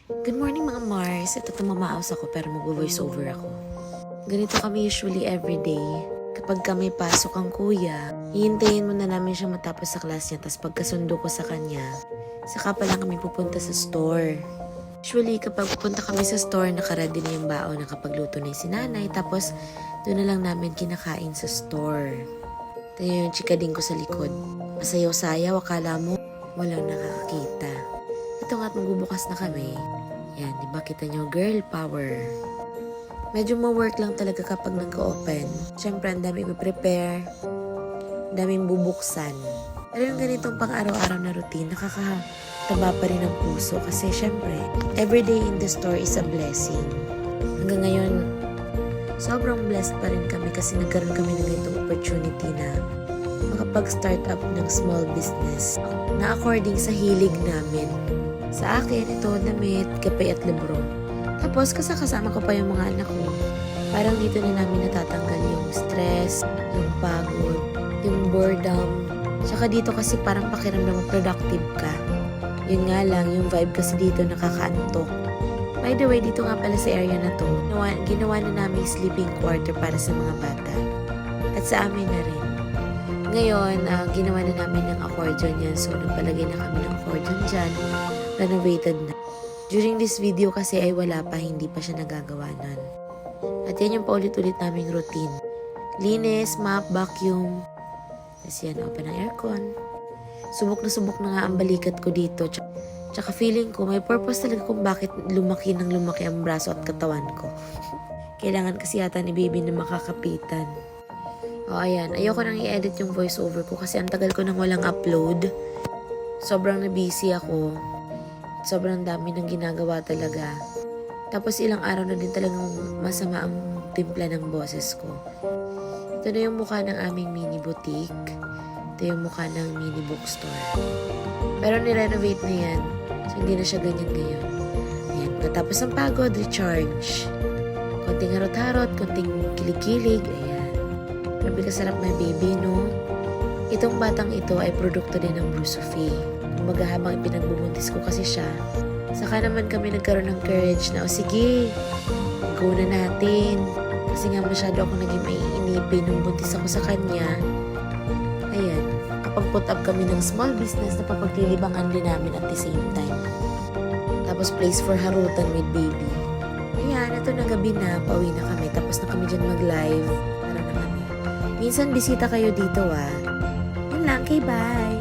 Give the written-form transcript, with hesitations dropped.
Good morning mga Mars. Ito tumamaos ako pero mag-voice over ako. Ganito kami usually everyday. Kapag kami pasok ang kuya, hihintayin muna namin siya matapos sa class niya. Tapos pagkasundo ko sa kanya, saka pa lang kami pupunta sa store. Usually kapag pupunta kami sa store, nakaready na yung baon, nakapagluto na yung sinanay. Tapos doon na lang namin kinakain sa store. Ito yung chikading ko sa likod. Masayaw-sayaw, akala mo walang nakakakita. Ito nga't magbubukas na kami. Yan, diba kita nyo, girl power. Medyo ma-work lang talaga kapag nag-open. Siyempre, ang dami i-prepare. Daming bubuksan. Pero yung ganitong pang-araw-araw na routine, nakakataba pa rin ang puso. Kasi siyempre, everyday in the store is a blessing. Hanggang ngayon, sobrang blessed pa rin kami kasi nagkaroon kami ng ganitong opportunity na makapag-start up ng small business na according sa hilig namin. Sa akin, ito, damit, kape at libro. Tapos, kasama ko pa yung mga anak ko. Parang dito na namin natatanggal yung stress, yung pagod, yung boredom. Tsaka dito kasi parang pakiramdam mo productive ka. Yun nga lang, yung vibe kasi dito nakakaantok. By the way, dito nga pala sa area na to, ginawa na namin sleeping quarter para sa mga bata. At sa amin na rin. Ngayon, ginawa na namin ng accordion yan. So, nagpalagay na kami ng accordion dyan. Renovated na. During this video kasi ay wala pa, hindi pa siya nagagawa nun. At yan yung paulit-ulit naming routine. Linis, mop, vacuum. Tapos yan, open ang aircon. Subok na nga ang balikat ko dito. Tsaka feeling ko, may purpose talaga kung bakit lumaki ang braso at katawan ko. Kailangan kasi yata ni baby na makakapitan. O ayan, ayoko nang i-edit yung voiceover ko kasi ang tagal ko nang walang upload. Sobrang na-busy ako. Sobrang dami ng ginagawa talaga. Tapos ilang araw na din talagang masama ang timpla ng boses ko. Ito na yung mukha ng aming mini boutique. Ito yung mukha ng mini bookstore. Pero nirenovate na yan. So hindi na siya ganyan ngayon. Ayan, pagkatapos ng pagod, recharge. Konting harot-harot, konting kilig-kilig. Ayan. Grabe kasarap may baby, no? Itong batang ito ay produkto din ng Brusophie. Kumbaga habang ipinagbubuntis ko kasi siya, saka naman kami nagkaroon ng courage na, o sige, go na natin. Kasi nga masyado ako naging maiinipin nung buntis ako sa kanya. Ayan, kapag-put up kami ng small business na papaglilibangan din namin at the same time. Tapos place for harutan with baby. Ayan, ito na gabi na, pauwi na kami. Tapos na kami dyan mag-live. Tara na kami. Minsan bisita kayo dito Yun lang, okay, bye!